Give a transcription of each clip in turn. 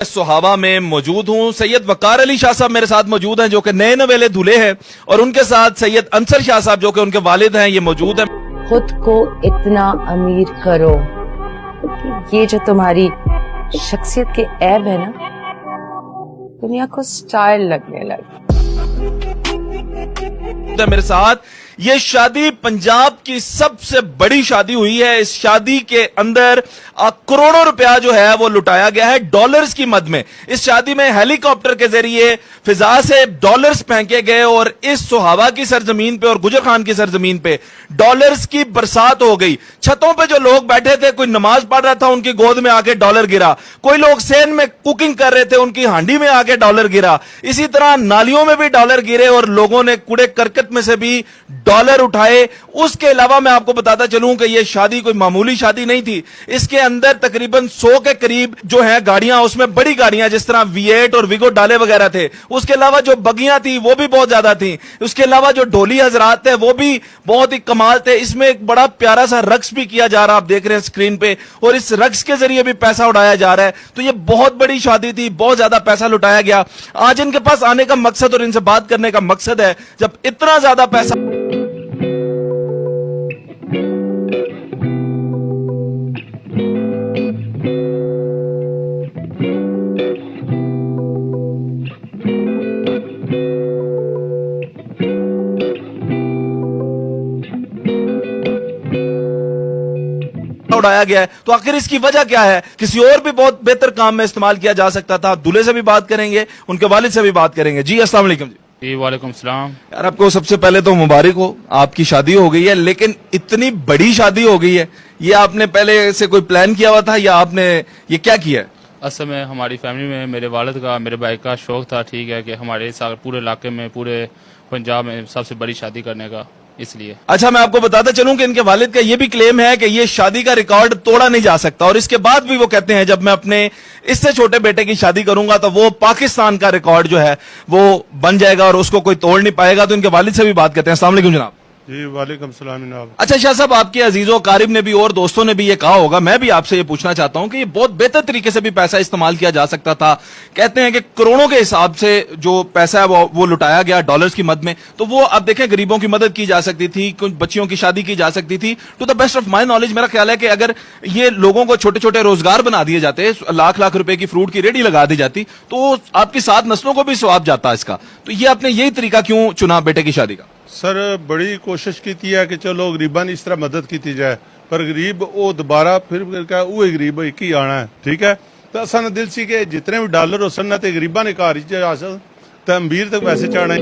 सुहावा में मौजूद हूं। सैयद वकार अली शाह साहब मेरे साथ मौजूद हैं जो कि नए नवेले दूल्हे हैं, और उनके साथ सैयद अंसर शाह साहब जो कि उनके वालिद हैं, ये मौजूद हैं। खुद को इतना अमीर करो कि ये जो तुम्हारी शख्सियत के ऐब है ना, दुनिया को स्टाइल लगने लगे। मेरे साथ ये शादी पंजाब की सबसे बड़ी शादी हुई है। इस शादी के अंदर करोड़ों रुपया जो है वो लुटाया गया है डॉलर्स की मद में। इस शादी में हेलीकॉप्टर के जरिए फिजा से डॉलर्स फेंके गए और इस सुहावा की सरजमीन पे और गुजर खान की सरजमीन पे डॉलर्स की बरसात हो गई। छतों पे जो लोग बैठे थे, कोई नमाज पढ़ रहा था, उनकी गोद में आके डॉलर गिरा। कोई लोग सेन में कुकिंग कर रहे थे, उनकी हांडी में आके डॉलर गिरा। इसी तरह नालियों में भी डॉलर गिरे और लोगों ने कूड़े करकट में से भी डॉलर उठाए। उसके अलावा मैं आपको बताता चलूं कि यह शादी कोई मामूली शादी नहीं थी। इसके अंदर तकरीबन 100 के करीब जो है गाड़ियां, उसमें बड़ी गाड़ियां जिस तरह V8 और विगो डाले वगैरह थे। उसके अलावा जो बगियां थी वो भी बहुत ज्यादा थी। उसके अलावा जो ढोली हजरात थे वो भी बहुत ही कमाल थे। इसमें एक बड़ा प्यारा सा रक्स भी किया जा रहा, आप देख रहे हैं स्क्रीन पे, और इस रक्स के जरिए भी पैसा उड़ाया जा रहा है। तो ये बहुत बड़ी शादी थी, बहुत ज्यादा पैसा लुटाया गया। आज इनके पास आने का मकसद और इनसे बात करने का मकसद है, जब इतना ज्यादा पैसा उड़ाया गया है, तो आखिर इसकी वजह क्या है? किसी और भी बहुत बेहतर काम में इस्तेमाल किया जा सकता था। दूल्हे से भी बात करेंगे, उनके वालिद से भी बात करेंगे। जी अस्सलाम वालेकुम। जी वालेकुम सलाम। यार आपको सबसे पहले तो मुबारक हो, आपकी शादी हो गई है, लेकिन इतनी बड़ी शादी हो गई है, ये आपने पहले से कोई प्लान किया हुआ था या आपने ये क्या किया है? असल में हमारी फैमिली में मेरे वालिद का, मेरे भाई का शौक था, ठीक है, कि हमारे पूरे इलाके में, पूरे पंजाब में सबसे बड़ी शादी करने का, इसलिए। अच्छा, मैं आपको बताता चलूं कि इनके वालिद का ये भी क्लेम है कि ये शादी का रिकॉर्ड तोड़ा नहीं जा सकता, और इसके बाद भी वो कहते हैं जब मैं अपने इससे छोटे बेटे की शादी करूंगा तो वो पाकिस्तान का रिकॉर्ड जो है वो बन जाएगा और उसको कोई तोड़ नहीं पाएगा। तो इनके वालिद से भी बात करते हैं। अस्सलाम वालेकुम जनाब। जी वालेकुम सलाम जनाब। अच्छा शाह साहब, आपके अजीजों कारिब ने भी और दोस्तों ने भी ये कहा होगा, मैं भी आपसे ये पूछना चाहता हूं कि ये बहुत बेहतर तरीके से भी पैसा इस्तेमाल किया जा सकता था। कहते हैं कि करोड़ों के हिसाब से जो पैसा है वो लुटाया गया डॉलर्स की मद में। तो वो आप देखें, गरीबों की मदद की जा सकती थी, कुछ बच्चियों की शादी की जा सकती थी। To the best of my knowledge मेरा ख्याल है कि अगर ये लोगों को छोटे छोटे रोजगार बना दिए जाते, लाख लाख रुपए की फ्रूट की रेडी लगा दी जाती, तो आपकी 7 नस्लों को भी स्वाब जाता इसका। तो ये आपने यही तरीका क्यों चुना बेटे की शादी का? सर बड़ी कोशिश की है कि चलो गरीबा ने इस तरह मदद की जाए, पर गरीब वो दोबारा फिर क्या वो गरीब एक ही आना है, ठीक है। तो असा दिल सी कि जितने भी डॉलर हो सन तो गरीबा ने घर आ तो अमीर तक पैसे चाहना है।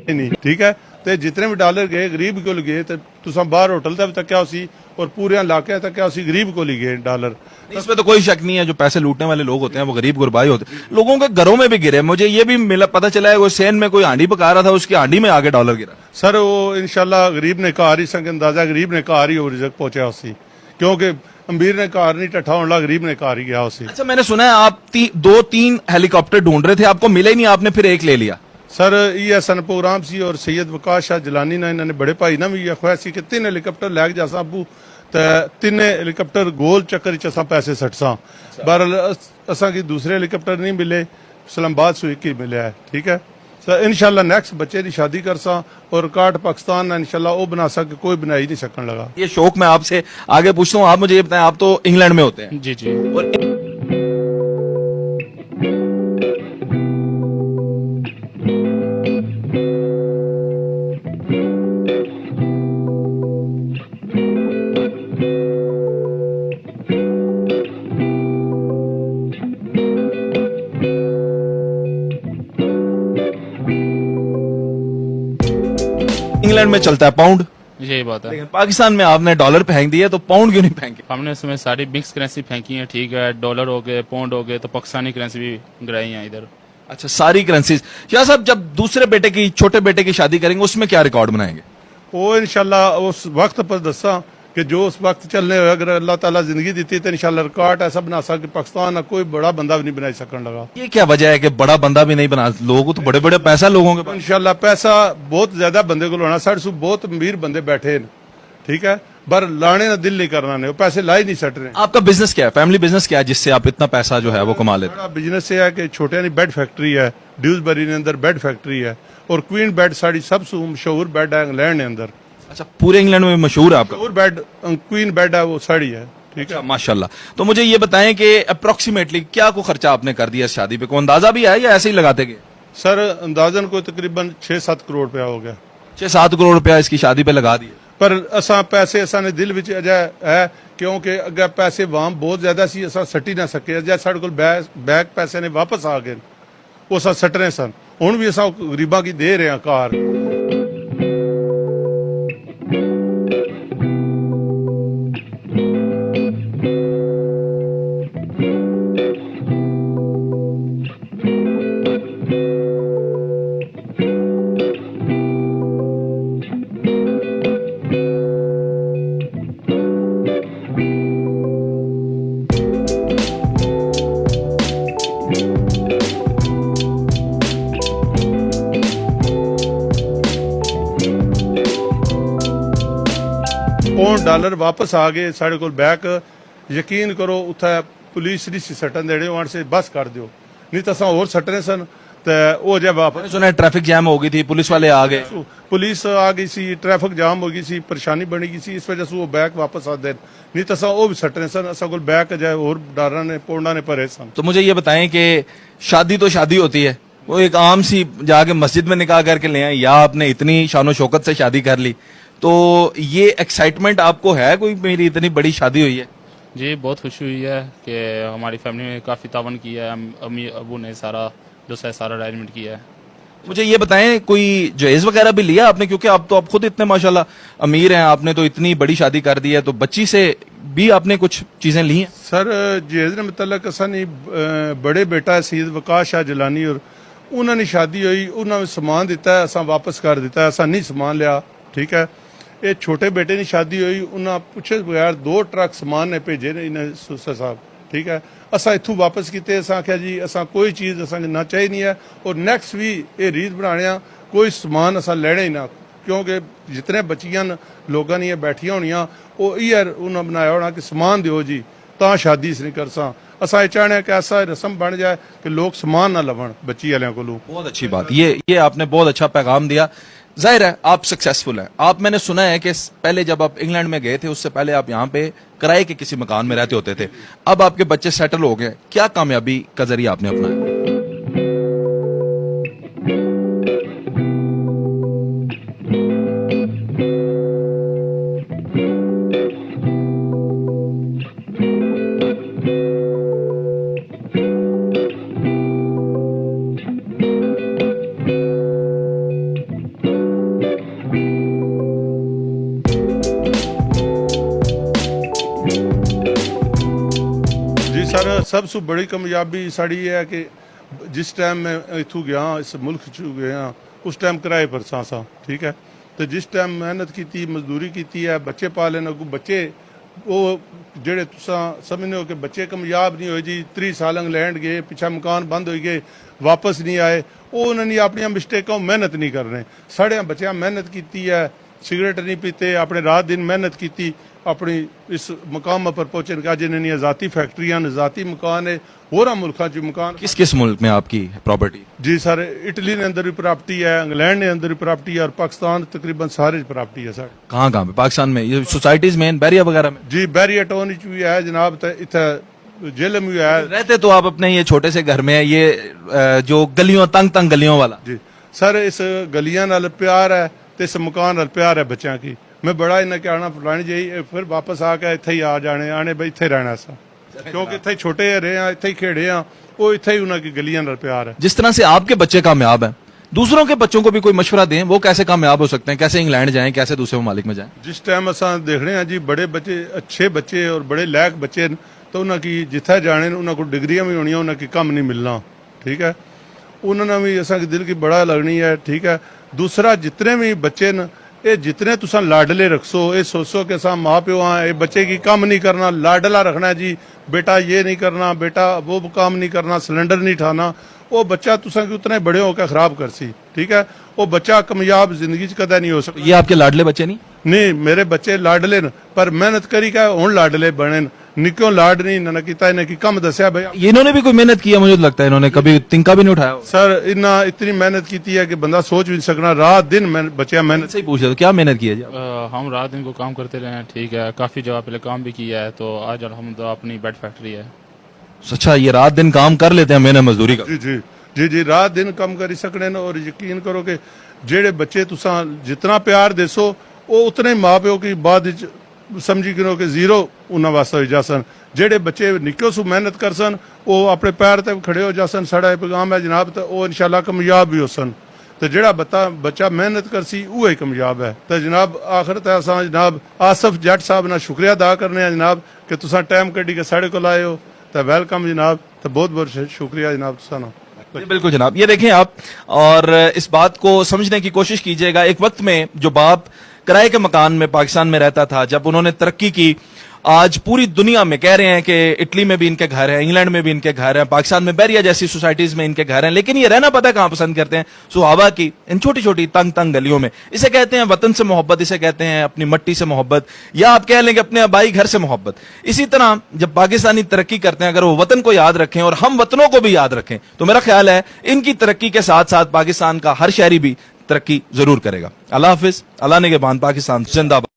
नहीं, ठीक है, तो जितने भी डॉलर गए गरीब को गए, तो तुम बाहर होटल तक तक क्या उसी और पूरे इलाके तक क्या उसी गरीब को गए डॉलर। इसमें तो कोई शक नहीं है, जो पैसे लूटने वाले लोग होते हैं वो गरीब गुरबाई होते हैं। लोगों के घरों में भी गिरे। मुझे ये भी मिला, पता चला है वो सेन में कोई हांडी पका रहा था, उसकी हांडी में आगे डॉलर गिरा। सर वो इंशाल्लाह गरीब ने कार ही संग अंदाजा गरीब ने कार ही रिजक पहुंचा उसी, क्योंकि अमीर ने कार नहीं टट्ठा होने, गरीब ने कार ही गया उसी। अच्छा, मैंने सुना है आप 2-3 हेलीकॉप्टर ढूंढ रहे थे, आपको मिले ही नहीं, आपने फिर एक ले लिया। सर ये सन प्रोग्राम सी और सैयद वकार शाह जिलानी ने इन्होंने बड़े भाई ना भी ख्वाहिश सी कि 3 हेलीकॉप्टर लैके जासा अबू, तो 3 हेलीकॉप्टर गोल चक्कर च पैसे सटसा। बहरहाल असा की दूसरे हेलीकॉप्टर नहीं मिले, इस्लामाबाद से एक ही मिले है, ठीक है। तो इंशाल्लाह नेक्स्ट बच्चे की शादी करसा और रिकॉर्ड पाकिस्तान इंशाल्लाह वो बना सके, कोई बना ही नहीं सकने लगा। ये शौक मैं आपसे आगे पूछता हूँ, आप मुझे ये बताएं, आप तो इंग्लैंड में होते हैं। जी जी। और इंग्लैंड में चलता है पाउंड, यही बात है। लेकिन पाकिस्तान में आपने डॉलर फेंक दिए, तो पाउंड क्यों नहीं फेंके? हमने इसमें सारी मिक्स करेंसी फेंकी है, ठीक है, डॉलर हो गए, पाउंड हो गए, तो पाकिस्तानी करेंसी भी गिराई है इधर। अच्छा, सारी करेंसीज। शाह साहब, जब दूसरे बेटे की, छोटे बेटे की शादी करेंगे, उसमें क्या रिकॉर्ड बनाएंगे? वो इंशाल्लाह उस वक्त पर दसा कि जो उस वक्त चलने हुए अगर अल्लाह ताला जिंदगी दी तो इंशाल्लाह रिकॉर्ड ऐसा बना सकता कि पाकिस्तान ना कोई बड़ा बंदा भी नहीं बना सकने लगा। ये क्या वजह है कि बड़ा बंदा भी नहीं बना, लोग तो बड़े बड़े पैसा लोगों के पास। इंशाल्लाह पैसा बहुत ज्यादा बंदे को होना, साढ़े सू बहुत अमीर बंदे बैठे हैं, ठीक है, पर लाने ना दिल नहीं करना ने, वो पैसे ला ही नहीं सट रहे। आपका बिजनेस क्या है, फैमिली बिजनेस क्या है जिससे आप इतना पैसा जो है वो कमा लेते हैं? बड़ा बिजनेस है कि छोटे नहीं बेड फैक्ट्री है, ड्यूसबरी ने अंदर बेड फैक्ट्री है, और क्वीन बेड साड़ी सबसे मशहूर बेड है इंग्लैंड के अंदर। अच्छा, पूरे इंग्लैंड में मशहूर है आपका? मशहूर बेड क्वीन बेड है, वो साड़ी है, ठीक है। माशाल्लाह। तो मुझे ये बताएं कि अप्रोक्सीमेटली क्या को खर्चा आपने कर दिया इस शादी पे, को अंदाजा भी है या ऐसे ही लगाते गए? सर अंदाजन को तकरीबन 6-7 करोड़ रुपया हो गया। 6-7 करोड़ रुपया इसकी शादी पे लगा दिए। पर असा पैसे असा ने दिल विच अजय है, क्योंकि अगर पैसे वाम बहुत ज्यादा सी असा सटी ना सके, अजय साढ़े कोल बैक पैसे ने वापस आ गए, वो असा सट रहे सन, हुण भी असा गरीबां की दे रहे हैं कार। $1 वापस आ गए साढ़े को बैक, यकीन करो उत्थे पुलिस नहीं सी सटन देने, वहां से बस कर दियो, नहीं तो असा होर सटने सन। तो वो जब वापस सुना ट्रैफिक जैम हो गई थी, पुलिस वाले आ गए, पुलिस आ गई सी, ट्रैफिक जाम हो गई सी, परेशानी बनी गई सी, इस वजह से वो बैक वापस आ दे, नहीं तो असा वो भी सटने सन, असा को बैक जाए और डारा ने पोंडा ने भरे सन। तो मुझे ये बताएं कि शादी तो शादी होती है, वो एक आम सी जाके मस्जिद में निकाह करके ले आए, या आपने इतनी शानो शौकत से शादी कर ली, तो ये एक्साइटमेंट आपको है कोई, मेरी इतनी बड़ी शादी हुई है? जी बहुत खुशी हुई है कि हमारी फैमिली में काफ़ी तावन किया है, अम्मी अबू ने सारा जो है सारा अरेंजमेंट किया है। मुझे ये बताएं कोई जहेज वगैरह भी लिया आपने, क्योंकि आप तो आप खुद इतने माशाल्लाह अमीर हैं, आपने तो इतनी बड़ी शादी कर दी है, तो बच्ची से भी आपने कुछ चीजें ली हैं? सर जहेज ने मतलब असा नहीं, बड़े बेटा सईद वकास शाह जिलानी और उन्होंने शादी हुई, उन्होंने समान दिता है, असा वापस कर दिता है, असा नहीं समान लिया, ठीक है। ये छोटे बेटे की शादी हुई, उन्हें पूछे बगैर 2 ट्रक समान ने भेजे ने इन्हें सुसर साहब, ठीक है। असा इथू वापस किते, असा आख्या जी असा कोई चीज़ असा ना चाहिए नहीं है, और नैक्सट भी ये रीत बनाने कोई समान असा लेना ही ना, क्योंकि जितने बच्चियां लोगों ने बैठियां होनियां वो इयै उन्हें बनाया होना कि समान दियो जी तां शादी इस नहीं कर सा। असा ये चाहने कि ऐसा रस्म बन जाए कि लोग समान ना लवन बच्ची वाले को। बहुत अच्छी बात, ये आपने बहुत अच्छा पैगाम दिया। जाहिर है आप सक्सेसफुल हैं। आप, मैंने सुना है कि पहले जब आप इंग्लैंड में गए थे उससे पहले आप यहाँ पे किराए के किसी मकान में रहते होते थे, अब आपके बच्चे सेटल हो गए, क्या कामयाबी का जरिया आपने अपनाया? सर सबसे बड़ी कामयाबी साड़ी है कि जिस टाइम मैं इथू गया इस मुल्क चू गया उस टाइम किराए पर सा, ठीक है। तो जिस टाइम मेहनत की मजदूरी की है, बच्चे पाले ना, बच्चे वो जेड़े तुसा समझने हो कि बच्चे कामयाब नहीं हुए जी, 30 साल इंग्लैंड गए, पिछा मकान बंद हो गए, वापस नहीं आए, वो उन्होंने अपनी मिस्टेकों मेहनत नहीं कर रहे। साढ़े बच्चों मेहनत की है, सिगरेट नहीं पीते, अपने रात दिन मेहनत की अपनी इस मकाम पर पहुंचे, जिन्हें आजादी फैक्ट्रियां आजादी मकान है, होर मुल्कों च मकान। किस किस मुल्क में आपकी प्रॉपर्टी? जी सर इटली ने अंदर भी प्रॉपर्टी है, इंग्लैंड ने अंदर भी प्रॉपर्टी है, और पाकिस्तान तकरीबन सारे प्रॉपर्टी है सर। कहाँ कहाँ पे पाकिस्तान में? ये सोसाइटीज में, बैरिया वगैरह में? जी बैरिया टाउन भी है जनाब, इतना जेल में भी है। रहते तो आप अपने ये छोटे से घर में है, ये जो गलियों तंग तंग गलियों वाला? जी सर इस गलियां नाल प्यार है, तो इस मकान नाल प्यार है बच्चों की। मैं बड़ा इन्हें कहना फलानी जी फिर वापस आके इत्थे ही आ जाने आने भाई इत्थे रहना सा, क्योंकि इत्थे छोटे रहे हैं, इत्थे ही खेड़े हैं, वो इत्थे ही उन्होंने गलियां नाल प्यार है। जिस तरह से आपके बच्चे कामयाब हैं, दूसरों के बच्चों को भी कोई मशवरा दें, वो कैसे कामयाब हो सकते हैं, कैसे इंग्लैंड जाएं, कैसे दूसरे ममालिक में जाएं? जिस टाइम असा देख रहे हैं जी बड़े बच्चे, अच्छे बच्चे और बड़े लायक बच्चे, तो उन्होंने जिथे जाने उन्होंने को डिग्रियां भी होनी, उन्होंने कम नहीं मिलना, ठीक है। उन्होंने भी असा दिल की बड़ा लगनी है, ठीक है। दूसरा जितने भी बच्चे न ਇਹ ਜਿਤਨੇ ਤੁਸੀਂ ਲਾਡਲੇ रखसो ये सोचो कि असा माँ प्यो हाँ ये बच्चे की काम नहीं करना लाडला रखना है जी बेटा ये नहीं करना बेटा वो काम नहीं करना सिलेंडर नहीं उठाना वो बच्चा तुसा की उतने बड़े होकर खराब कर सी ठीक है वो बच्चा कामयाब जिंदगी च कदा नहीं हो सकता ये आपके लाडले बच्चे नहीं? नहीं मेरे बच्चे लाडले न पर मेहनत करी का हुण लाडले बने न। निक्यों लाड नहीं न कीता इन्हें की कम दसिया भाई ये इन्होंने भी कोई मेहनत की है मुझे तो लगता है, इन्होंने कभी तिनका भी नहीं उठाया। सर इन्ना इतनी मेहनत की है कि बंदा सोच भी नहीं सकना रात दिन बच्चा मेहनत सही पूछ रहे तो क्या मेहनत की है जी? हम रात दिन को काम करते रहे हैं, ठीक है, काफ़ी जगह पहले काम भी किया है, तो आज अलहमदुलिल्लाह अपनी बेड फैक्ट्री है। अच्छा ये रात दिन काम कर लेते हैं मेहनत मजदूरी का? जी जी जी जी रात दिन कम करी सकने न और यकीन करो कि जेड़े बच्चे तुसा जितना प्यार देसो वो उतने माँ प्यो की बाद समझी करो कि जीरो उन्होंने वास्ते हो जासन। जेड़े बच्चे निक्को सु मेहनत कर सन वो अपने पैर तक खड़े हो जासन साड़ा पैगाम है जनाब तो वो इंशाल्लाह कामयाब भी हो सन। तो जेड़ा बच्चा मेहनत कर सी वो ही कामयाब है। तो जनाब आखिर तो असा जनाब आसफ जट साहब ना शुक्रिया अदा करने हैं जनाब कि तुसा टाइम कड्डी के साढ़े को आए हो तो वेलकम जनाब तो बहुत बहुत शुक्रिया जनाब तुसा ना। जी, बिल्कुल जनाब ये देखें आप और इस बात को समझने की कोशिश कीजिएगा। एक वक्त में जो बाप किराए के मकान में पाकिस्तान में रहता था जब उन्होंने तरक्की की आज पूरी दुनिया में कह रहे हैं कि इटली में भी इनके घर हैं, इंग्लैंड में भी इनके घर हैं, पाकिस्तान में बैरिया जैसी सोसाइटीज में इनके घर हैं, लेकिन ये रहना पता है कहां पसंद करते हैं? सुहावा की इन छोटी छोटी तंग तंग गलियों में। इसे कहते हैं वतन से मोहब्बत, इसे कहते हैं अपनी मट्टी से मोहब्बत, या आप कह लें कि अपने आबाई घर से मोहब्बत। इसी तरह जब पाकिस्तानी तरक्की करते हैं अगर वो वतन को याद रखें और हम वतनों को भी याद रखें तो मेरा ख्याल है इनकी तरक्की के साथ साथ पाकिस्तान का हर शहरी भी तरक्की जरूर करेगा। अल्लाह हाफिज, अल्लाह ने के बाद पाकिस्तान जिंदाबाद।